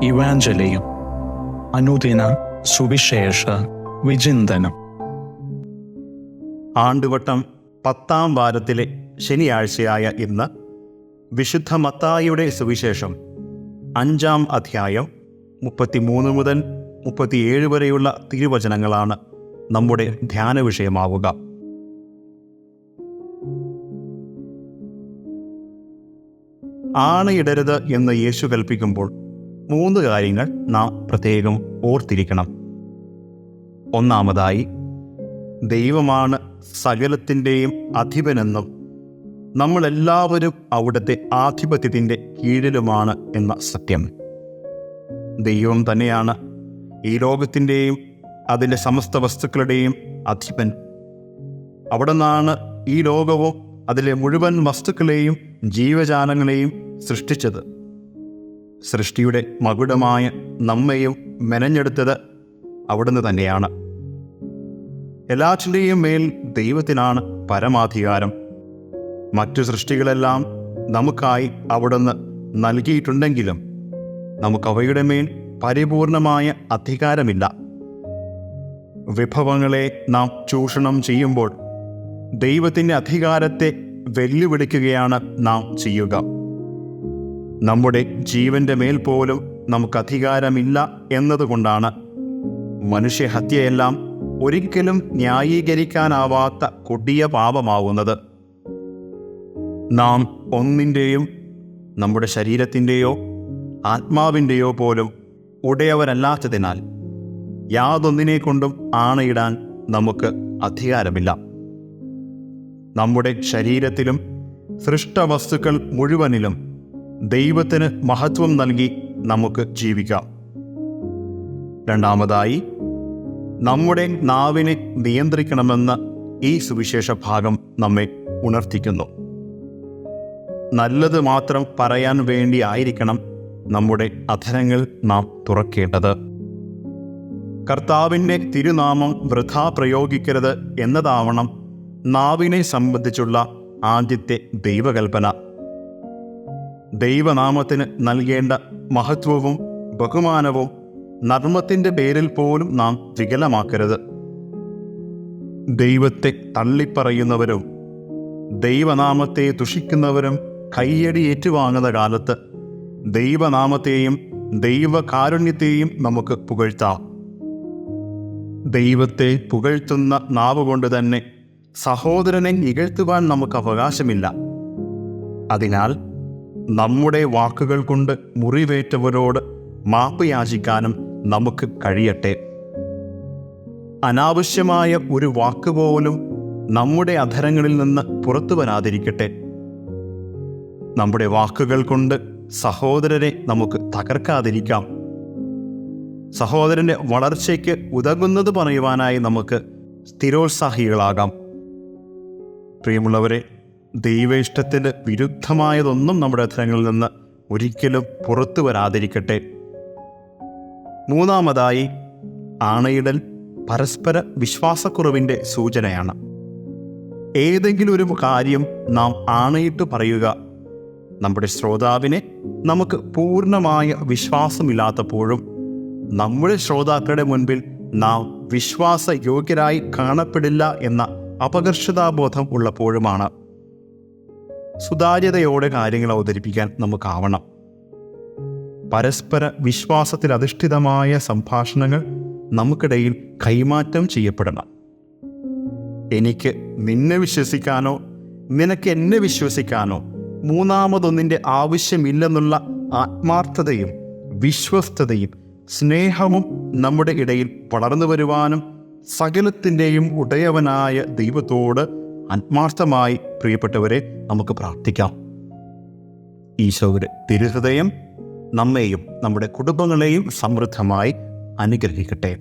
ഇവാഞ്ചലിയും അനുദിന സുവിശേഷ വിചിന്തനം. ആണ്ടുവട്ടം 10-ാം വാരത്തിലെ ശനിയാഴ്ചയായ ഇന്ന് വിശുദ്ധ മത്തായിയുടെ സുവിശേഷം 5-ാം അധ്യായം 33 മുതൽ 37 വരെയുള്ള തിരുവചനങ്ങളാണ് നമ്മുടെ ധ്യാന വിഷയമാവുക. ആണയിടരുത് എന്ന് യേശു കൽപ്പിക്കുമ്പോൾ 3 കാര്യങ്ങൾ നാം പ്രത്യേകം ഓർത്തിരിക്കണം. ഒന്നാമതായി, ദൈവമാണ് സകലത്തിൻ്റെയും അധിപനെന്നും നമ്മളെല്ലാവരും അവിടുത്തെ ആധിപത്യത്തിൻ്റെ കീഴിലുമാണ് എന്ന സത്യം. ദൈവം തന്നെയാണ് ഈ ലോകത്തിൻ്റെയും അതിൻ്റെ സമസ്ത വസ്തുക്കളുടെയും അധിപൻ. അവിടെ നിന്നാണ് ഈ ലോകവും അതിലെ മുഴുവൻ വസ്തുക്കളെയും ജീവജാലങ്ങളെയും സൃഷ്ടിച്ചത്. സൃഷ്ടിയുടെ മകുടമായ നമ്മെയും മെനഞ്ഞെടുത്തത് അവിടുന്ന് തന്നെയാണ്. എല്ലാറ്റിൻ്റെയും മേൽ ദൈവത്തിനാണ് പരമാധികാരം. മറ്റു സൃഷ്ടികളെല്ലാം നമുക്കായി അവിടുന്ന് നൽകിയിട്ടുണ്ടെങ്കിലും നമുക്കവയുടെ മേൽ പരിപൂർണമായ അധികാരമില്ല. വിഭവങ്ങളെ നാം ചൂഷണം ചെയ്യുമ്പോൾ ദൈവത്തിൻ്റെ അധികാരത്തെ വെല്ലുവിളിക്കുകയാണ് നാം ചെയ്യുക. നമ്മുടെ ജീവന്റെ മേൽ പോലും നമുക്ക് അധികാരമില്ല എന്നതുകൊണ്ടാണ് മനുഷ്യഹത്യയെല്ലാം ഒരിക്കലും ന്യായീകരിക്കാനാവാത്ത കൊടിയ പാപമാവുന്നത്. നാം ഒന്നിൻ്റെയും, നമ്മുടെ ശരീരത്തിൻ്റെയോ ആത്മാവിൻ്റെയോ പോലും ഉടയവരല്ലാത്തതിനാൽ യാതൊന്നിനെക്കൊണ്ടും ആണയിടാൻ നമുക്ക് അധികാരമില്ല. നമ്മുടെ ശരീരത്തിലും സൃഷ്ടവസ്തുക്കൾ മുഴുവനിലും ദൈവത്തിന് മഹത്വം നൽകി നമുക്ക് ജീവിക്കാം. രണ്ടാമതായി, നമ്മുടെ നാവിനെ നിയന്ത്രിക്കണമെന്ന് ഈ സുവിശേഷ ഭാഗം നമ്മെ ഉണർത്തിക്കുന്നു. നല്ലത് മാത്രം പറയാൻ വേണ്ടി ആയിരിക്കണം നമ്മുടെ അധരങ്ങൾ നാം തുറക്കേണ്ടത്. കർത്താവിൻ്റെ തിരുനാമം വൃഥാ പ്രയോഗിക്കരുത് എന്നതാവണം നാവിനെ സംബന്ധിച്ചുള്ള ആദ്യത്തെ ദൈവകൽപ്പന. ദൈവനാമത്തിന് നൽകേണ്ട മഹത്വവും ബഹുമാനവും നർമ്മത്തിൻ്റെ പേരിൽ പോലും നാം വികലമാക്കരുത്. ദൈവത്തെ തള്ളിപ്പറയുന്നവരും ദൈവനാമത്തെ ദുഷിക്കുന്നവരും കയ്യടി ഏറ്റുവാങ്ങുന്ന കാലത്ത് ദൈവനാമത്തെയും ദൈവകാരുണ്യത്തെയും നമുക്ക് പുകഴ്ത്താം. ദൈവത്തെ പുകഴ്ത്തുന്ന നാവുകൊണ്ട് തന്നെ സഹോദരനെ ഇകഴ്ത്തുവാൻ നമുക്ക് അവകാശമില്ല. അതിനാൽ നമ്മുടെ വാക്കുകൾ കൊണ്ട് മുറിവേറ്റവരോട് മാപ്പ് യാചിക്കാനും നമുക്ക് കഴിയട്ടെ. അനാവശ്യമായ ഒരു വാക്കുപോലും നമ്മുടെ അധരങ്ങളിൽ നിന്ന് പുറത്തു വരാതിരിക്കട്ടെ. നമ്മുടെ വാക്കുകൾ കൊണ്ട് സഹോദരനെ നമുക്ക് തകർക്കാതിരിക്കാം. സഹോദരൻ്റെ വളർച്ചയ്ക്ക് ഉതകുന്നത് പറയുവാനായി നമുക്ക് സ്ഥിരോത്സാഹികളാകാം. പ്രിയമുള്ളവരെ, ദൈവ ഇഷ്ടത്തിന് വിരുദ്ധമായതൊന്നും നമ്മുടെ അധരങ്ങളിൽ നിന്ന് ഒരിക്കലും പുറത്തു വരാതിരിക്കട്ടെ. മൂന്നാമതായി, ആണയിടൽ പരസ്പര വിശ്വാസക്കുറവിൻ്റെ സൂചനയാണ്. ഏതെങ്കിലും ഒരു കാര്യം നാം ആണയിട്ട് പറയുക നമ്മുടെ ശ്രോതാവിനെ നമുക്ക് പൂർണ്ണമായ വിശ്വാസമില്ലാത്തപ്പോഴും നമ്മുടെ ശ്രോതാക്കളുടെ മുൻപിൽ നാം വിശ്വാസയോഗ്യരായി കാണപ്പെടില്ല എന്ന അപകർഷതാബോധം ഉള്ളപ്പോഴുമാണ്. സുതാര്യതയോടെ കാര്യങ്ങൾ അവതരിപ്പിക്കാൻ നമുക്കാവണം. പരസ്പര വിശ്വാസത്തിൽ അധിഷ്ഠിതമായ സംഭാഷണങ്ങൾ നമുക്കിടയിൽ കൈമാറ്റം ചെയ്യപ്പെടണം. എനിക്ക് നിന്നെ വിശ്വസിക്കാനോ നിനക്ക് എന്നെ വിശ്വസിക്കാനോ മൂന്നാമതൊന്നിൻ്റെ ആവശ്യമില്ലെന്നുള്ള ആത്മാർത്ഥതയും വിശ്വസ്തതയും സ്നേഹവും നമ്മുടെ ഇടയിൽ വളർന്നു വരുവാനും സകലത്തിൻ്റെയും ഉടയവനായ ദൈവത്തോട് ആത്മാർത്ഥമായി പ്രിയപ്പെട്ടവരെ നമുക്ക് പ്രാർത്ഥിക്കാം. ഈശോയുടെ തിരുഹൃദയം നമ്മെയും നമ്മുടെ കുടുംബങ്ങളെയും സമൃദ്ധമായി അനുഗ്രഹിക്കട്ടെ.